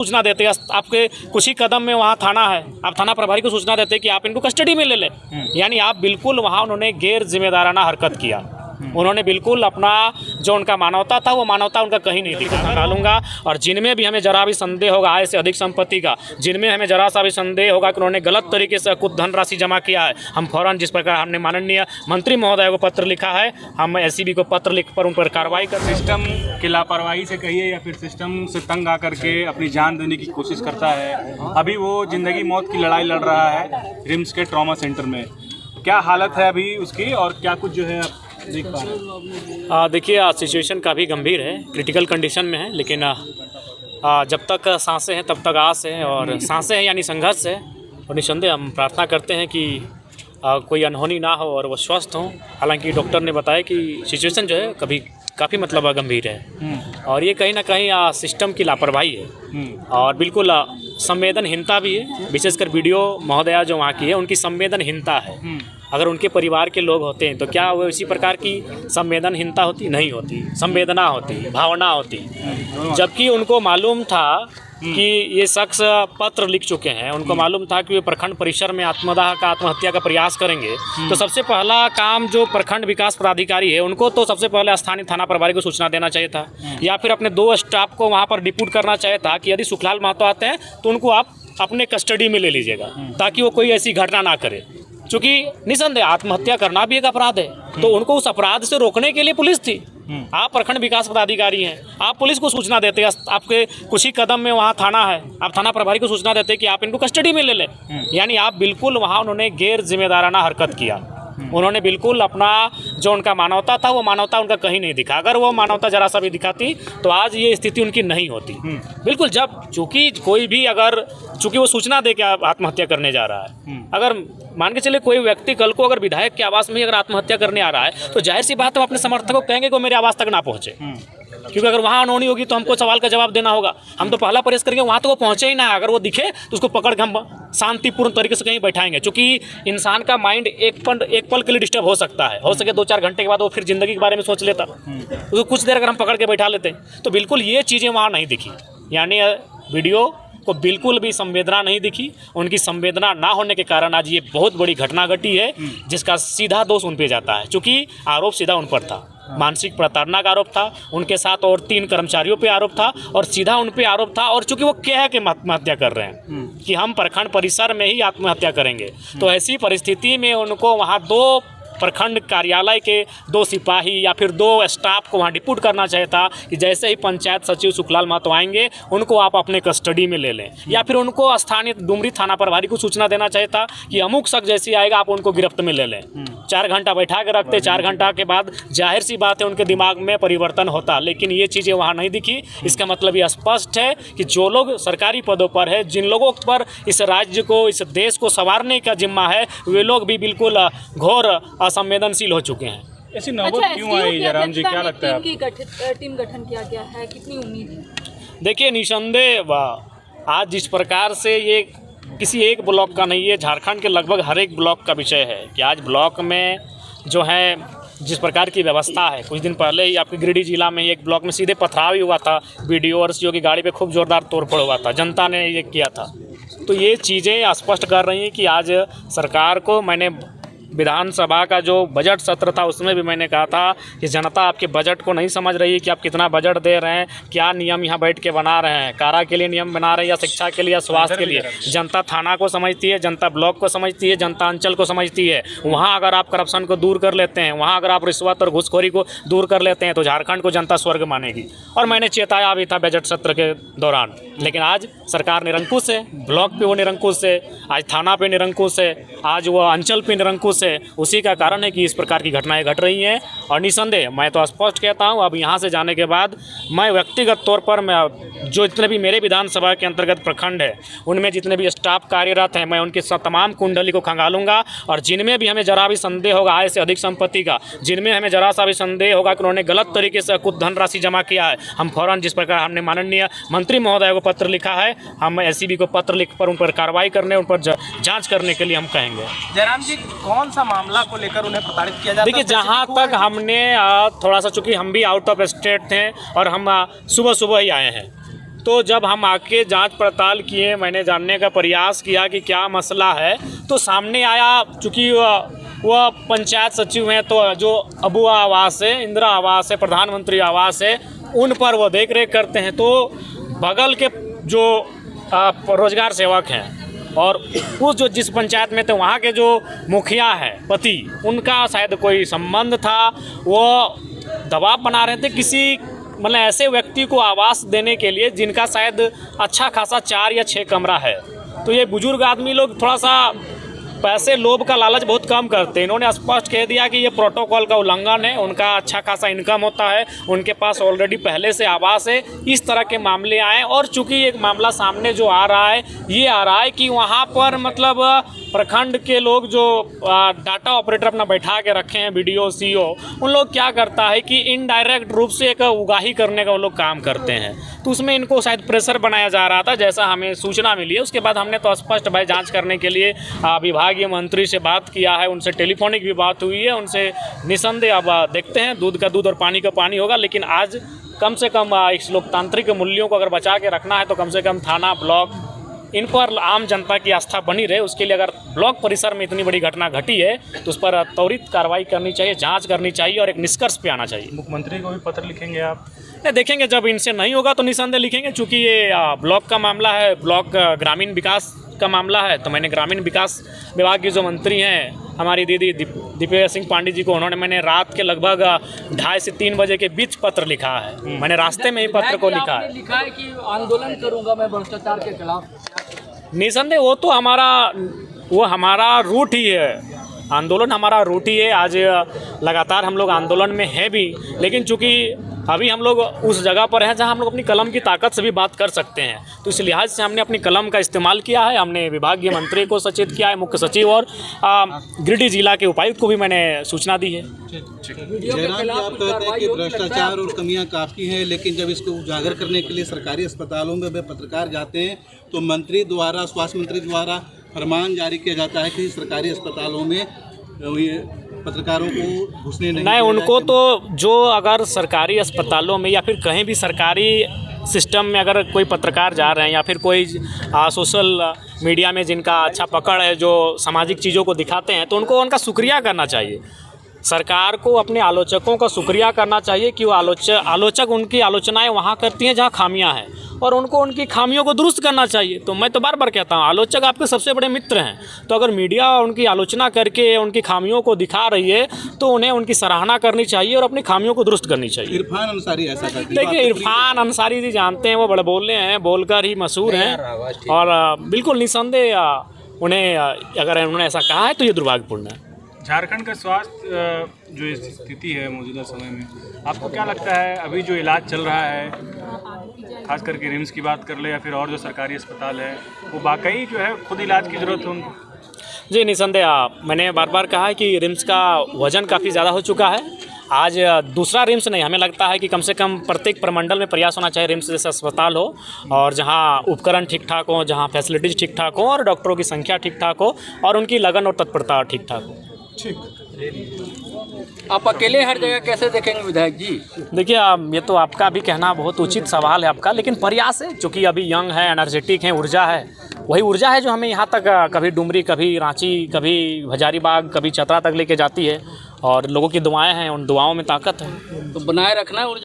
सूचना देते हैं आपके कुछ ही कदम में वहाँ थाना है, आप थाना प्रभारी को सूचना देते हैं कि आप इनको कस्टडी में ले लें। यानी आप बिल्कुल वहाँ उन्होंने गैर जिम्मेदाराना हरकत किया। उन्होंने बिल्कुल अपना जो उनका मानवता था वो मानवता उनका कहीं नहीं दिखा। डालूंगा और जिनमें भी हमें जरा भी संदेह होगा आय से अधिक संपत्ति का, जिनमें हमें जरा सा भी संदेह होगा कि उन्होंने गलत तरीके से कुछ धनराशि जमा किया है, हम फौरन जिस प्रकार हमने माननीय मंत्री महोदय को पत्र लिखा है, हम एसीबी को पत्र लिख कर उन पर कार्रवाई कर। सिस्टम की लापरवाही से कहिए या फिर सिस्टम से तंग आकर के अपनी जान देने की कोशिश करता है। अभी वो जिंदगी मौत की लड़ाई लड़ रहा है रिम्स के ट्रॉमा सेंटर में। क्या हालत है अभी उसकी और क्या कुछ जो है देख पा रहे? देखिए सिचुएशन काफ़ी गंभीर है, क्रिटिकल कंडीशन में है, लेकिन जब तक सांसें हैं तब तक आस है, और सांसें हैं यानी संघर्ष है। और निसंदेह हम प्रार्थना करते हैं कि कोई अनहोनी ना हो और वो स्वस्थ हों। हालांकि डॉक्टर ने बताया कि सिचुएशन जो है काफ़ी मतलब गंभीर है, और ये कहीं ना कहीं सिस्टम की लापरवाही है और बिल्कुल संवेदनहीनता भी है। विशेषकर वीडियो महोदया जो वहाँ की है उनकी संवेदनहीनता है। अगर उनके परिवार के लोग होते हैं तो क्या वो इसी प्रकार की संवेदनहीनता होती? नहीं होती, संवेदना होती, भावना होती। जबकि उनको मालूम था कि ये शख्स पत्र लिख चुके हैं, उनको मालूम था कि वे प्रखंड परिसर में आत्महत्या का प्रयास करेंगे, तो सबसे पहला काम जो प्रखंड विकास पदाधिकारी है उनको तो सबसे पहले स्थानीय थाना प्रभारी को सूचना देना चाहिए था, या फिर अपने 2 स्टाफ को वहाँ पर डिप्यूट करना चाहिए था कि यदि सुखलाल महतो आते हैं तो उनको आप अपने कस्टडी में ले लीजिएगा, ताकि वो कोई ऐसी घटना ना करे। चूँकि निसंदेह आत्महत्या करना भी एक अपराध है, तो उनको उस अपराध से रोकने के लिए पुलिस थी। आप प्रखंड विकास पदाधिकारी हैं, आप पुलिस को सूचना देते हैं आपके कुछ ही कदम में वहाँ थाना है, आप थाना प्रभारी को सूचना देते हैं कि आप इनको कस्टडी में ले लें। यानी आप बिल्कुल वहाँ उन्होंने गैर जिम्मेदाराना हरकत किया। उन्होंने बिल्कुल अपना जो उनका मानवता था वो मानवता उनका कहीं नहीं दिखा। अगर वो मानवता जरा सा भी दिखाती तो आज ये स्थिति उनकी नहीं होती। बिल्कुल, जब चूँकि कोई भी चूँकि वो सूचना दे के आत्महत्या करने जा रहा है, अगर मान के चले कोई व्यक्ति कल को अगर विधायक के आवास में अगर आत्महत्या करने आ रहा है तो जाहिर सी बात है अपने समर्थकों को कहेंगे कि वो मेरे आवास तक ना पहुँचे, क्योंकि अगर वहाँ अनहोनी होगी तो हमको सवाल का जवाब देना होगा। हम तो पहला प्रयास करेंगे वहाँ तो वो पहुँचे ही ना, अगर वो दिखे तो उसको पकड़ के हम शांतिपूर्ण तरीके से कहीं बैठाएंगे। क्योंकि इंसान का माइंड एक पल के लिए डिस्टर्ब हो सकता है, हो सके 2-4 घंटे के बाद वो फिर ज़िंदगी के बारे में सोच लेता। उसको कुछ देर अगर हम पकड़ के बैठा लेते तो बिल्कुल ये चीज़ें वहाँ नहीं दिखी। यानी वीडियो को बिल्कुल भी संवेदना नहीं दिखी। उनकी संवेदना ना होने के कारण आज ये बहुत बड़ी घटना घटी है, जिसका सीधा दोष उन पे जाता है। चूँकि आरोप सीधा उन पर था, मानसिक प्रताड़ना का आरोप था, उनके साथ और 3 कर्मचारियों पे आरोप था और सीधा उन पे आरोप था। और चूंकि वो कह के आत्महत्या कर रहे हैं कि हम प्रखंड परिसर में ही आत्महत्या करेंगे, तो ऐसी परिस्थिति में उनको वहाँ 2 प्रखंड कार्यालय के 2 सिपाही या फिर 2 स्टाफ को वहाँ डिप्यूट करना चाहिए था कि जैसे ही पंचायत सचिव सुखलाल महतो आएंगे उनको आप अपने कस्टडी में ले लें, या फिर उनको स्थानीय डुमरी थाना प्रभारी को सूचना देना चाहिए था कि अमुक शख्स जैसे आएगा आप उनको गिरफ्त में ले लें। 4 घंटा बैठा के रखते, 4 घंटा के बाद जाहिर सी बात है उनके दिमाग में परिवर्तन होता, लेकिन ये चीज़ें वहाँ नहीं दिखी। इसका मतलब ये स्पष्ट है कि जो लोग सरकारी पदों पर है, जिन लोगों पर इस राज्य को, इस देश को संवारने का जिम्मा है, वे लोग भी बिल्कुल घोर असंवेदनशील हो चुके हैं। ऐसी नौबत क्यों आई जयराम जी, क्या लगता है? टीम गठन किया गया है, कितनी उम्मीद है? देखिए निसंदेह आज जिस प्रकार से ये किसी एक ब्लॉक का नहीं है, झारखंड के लगभग हर एक ब्लॉक का विषय है कि आज ब्लॉक में जो है जिस प्रकार की व्यवस्था है। कुछ दिन पहले ही आपके गिरिडीह जिला में एक ब्लॉक में सीधे पथराव ही हुआ था, वीडियो और सीओ की गाड़ी पे खूब जोरदार तोड़फोड़ हुआ था, जनता ने ये किया था। तो ये चीज़ें स्पष्ट कर रही हैं कि आज सरकार को, मैंने विधानसभा का जो बजट सत्र था उसमें भी मैंने कहा था कि जनता आपके बजट को नहीं समझ रही है कि आप कितना बजट दे रहे हैं, क्या नियम यहाँ बैठ के बना रहे हैं, कारा के लिए नियम बना रहे हैं या शिक्षा के लिए या स्वास्थ्य के लिए। जनता थाना को समझती है, जनता ब्लॉक को समझती है, जनता अंचल को समझती है। वहाँ अगर आप करप्शन को दूर कर लेते हैं, वहाँ अगर आप रिश्वत और घूसखोरी को दूर कर लेते हैं तो झारखंड को जनता स्वर्ग मानेगी। और मैंने चेताया भी था बजट सत्र के दौरान, लेकिन आज सरकार निरंकुश है, ब्लॉक पे वो निरंकुश है, आज थाना पे निरंकुश है, आज वो अंचल पे निरंकुश है। उसी का कारण है कि इस प्रकार की घटनाएं घट रही हैं। और निसंदेह मैं तो स्पष्ट कहता हूं, अब यहाँ से जाने के बाद मैं व्यक्तिगत तौर पर मैं जो जितने भी मेरे विधानसभा के अंतर्गत प्रखंड है उनमें जितने भी स्टाफ कार्यरत हैं, मैं उनके तमाम कुंडली को खंगालूंगा। और जिनमें भी हमें जरा भी संदेह होगा आय से अधिक संपत्ति का, जिनमें हमें जरा सा भी संदेह होगा कि उन्होंने गलत तरीके से कुछ धनराशि जमा किया है, हम फौरन जिस प्रकार हमने माननीय मंत्री महोदय को पत्र लिखा है, हम एसीबी को पत्र लिख कर उन पर कार्रवाई करने, उन पर जाँच करने के लिए हम कहेंगे। जयराम जी, कौन सा मामला को लेकर उन्हें प्रताड़ित किया जाता है? देखिए, जहाँ तक हमने थोड़ा सा, चूँकि हम भी आउट ऑफ स्टेट थे और हम सुबह सुबह ही आए हैं, तो जब हम आके जांच पड़ताल किए, मैंने जानने का प्रयास किया कि क्या मसला है, तो सामने आया चूँकि वह पंचायत सचिव हैं, तो जो अबुआ आवास है, इंदिरा आवास है, प्रधानमंत्री आवास है, उन पर वो देख रेख करते हैं। तो बगल के जो रोजगार सेवक हैं और उस जो जिस पंचायत में थे वहाँ के जो मुखिया है पति, उनका शायद कोई संबंध था। वो दबाव बना रहे थे किसी मतलब ऐसे व्यक्ति को आवास देने के लिए जिनका शायद अच्छा खासा 4 या 6 कमरा है। तो ये बुजुर्ग आदमी लोग थोड़ा सा पैसे लोभ का लालच बहुत कम करते हैं। इन्होंने स्पष्ट कह दिया कि ये प्रोटोकॉल का उल्लंघन है, उनका अच्छा खासा इनकम होता है, उनके पास ऑलरेडी पहले से आवास है। इस तरह के मामले आए और चूंकि एक मामला सामने जो आ रहा है ये आ रहा है कि वहाँ पर मतलब प्रखंड के लोग जो डाटा ऑपरेटर अपना बैठा के रखे हैं, BDO CO, उन लोग क्या करता है कि इनडायरेक्ट रूप से एक उगाही करने का वो लोग काम करते हैं। तो उसमें इनको शायद प्रेशर बनाया जा रहा था, जैसा हमें सूचना मिली है। उसके बाद हमने तो स्पष्ट भाई जांच करने के लिए विभागीय मंत्री से बात किया है, उनसे टेलीफोनिक भी बात हुई है। उनसे निसंदेह अब देखते हैं, दूध का दूध और पानी का पानी होगा। लेकिन आज कम से कम इस लोकतांत्रिक मूल्यों को अगर बचा के रखना है तो कम से कम थाना, ब्लॉक, इन पर आम जनता की आस्था बनी रहे, उसके लिए अगर ब्लॉक परिसर में इतनी बड़ी घटना घटी है तो उस पर त्वरित कार्रवाई करनी चाहिए, जांच करनी चाहिए और एक निष्कर्ष पे आना चाहिए। मुख्यमंत्री को भी पत्र लिखेंगे आप? नहीं, देखेंगे जब इनसे नहीं होगा तो निसंदेह लिखेंगे। चूँकि ये ब्लॉक का मामला है, ब्लॉक ग्रामीण विकास का मामला है, तो मैंने ग्रामीण विकास विभाग की जो मंत्री हैं हमारी दीदी दीपेंद्र सिंह पांडे जी को, मैंने रात के लगभग 2:30 से 3 बजे के बीच पत्र लिखा है। मैंने रास्ते में ही पत्र को लिखा है। लिखा है कि आंदोलन करूंगा मैं भ्रष्टाचार के खिलाफ। निसंदेह वो हमारा रूट ही है, आंदोलन हमारा रूट ही है। आज लगातार हम लोग आंदोलन में हैं भी, लेकिन चूँकि अभी हम लोग उस जगह पर हैं जहां हम लोग अपनी कलम की ताकत से भी बात कर सकते हैं, तो इस लिहाज से हमने अपनी कलम का इस्तेमाल किया है। हमने विभागीय मंत्री को सचेत किया है, मुख्य सचिव और गिरिडीह जिला के उपायुक्त को भी मैंने सूचना दी है। जयराम जी, आप कहते हैं कि भ्रष्टाचार और कमियां काफ़ी हैं, लेकिन जब इसको उजागर करने के लिए सरकारी अस्पतालों में वे पत्रकार जाते हैं तो मंत्री द्वारा, स्वास्थ्य मंत्री द्वारा फरमान जारी किया जाता है कि सरकारी अस्पतालों में ये पत्रकारों को घुसने नहीं उनको तो जो अगर सरकारी अस्पतालों में या फिर कहीं भी सरकारी सिस्टम में अगर कोई पत्रकार जा रहे हैं या फिर कोई सोशल मीडिया में जिनका अच्छा पकड़ है, जो सामाजिक चीज़ों को दिखाते हैं, तो उनको उनका शुक्रिया करना चाहिए। सरकार को अपने आलोचकों का शुक्रिया करना चाहिए कि वो आलोचक उनकी आलोचनाएं वहाँ करती हैं जहाँ खामियां हैं, और उनको उनकी खामियों को दुरुस्त करना चाहिए। तो मैं तो बार बार कहता हूँ, आलोचक आपके सबसे बड़े मित्र हैं। तो अगर मीडिया उनकी आलोचना करके उनकी खामियों को दिखा रही है तो उन्हें उनकी सराहना करनी चाहिए और अपनी खामियों को दुरुस्त करनी चाहिए। इरफान अंसारी ऐसा करते हैं। देखिए, इरफान अंसारी जी जानते हैं, वो बड़े बोलने हैं, बोलकर ही मशहूर हैं, और बिल्कुल निसंदेह उन्हें अगर उन्होंने ऐसा कहा है तो ये दुर्भाग्यपूर्ण है। झारखंड का स्वास्थ्य जो स्थिति है मौजूदा समय में, आपको क्या लगता है अभी जो इलाज चल रहा है, खास करके रिम्स की बात कर ले या फिर और जो सरकारी अस्पताल है, वो वाकई जो है खुद इलाज की ज़रूरत है उनको? जी निसंदेह, मैंने बार बार कहा है कि रिम्स का वजन काफ़ी ज़्यादा हो चुका है। आज दूसरा रिम्स नहीं, हमें लगता है कि कम से कम प्रत्येक प्रमंडल में प्रयास होना चाहिए रिम्स जैसा अस्पताल हो, और जहां उपकरण ठीक ठाक हो, जहां फैसिलिटीज़ ठीक ठाक हो, और डॉक्टरों की संख्या ठीक ठाक हो, और उनकी लगन और तत्परता ठीक ठाक हो। आप अकेले हर जगह कैसे देखेंगे विधायक जी? देखिए, ये तो आपका भी कहना बहुत उचित सवाल है आपका, लेकिन प्रयास है, चूँकि अभी यंग है, एनर्जेटिक है, ऊर्जा है, वही ऊर्जा है जो हमें यहाँ तक कभी डुमरी, कभी रांची, कभी हजारीबाग, कभी चतरा तक लेके जाती है, और लोगों की दुआएं हैं, उन दुआओं में ताकत है। तो बनाए रखना है ऊर्जा।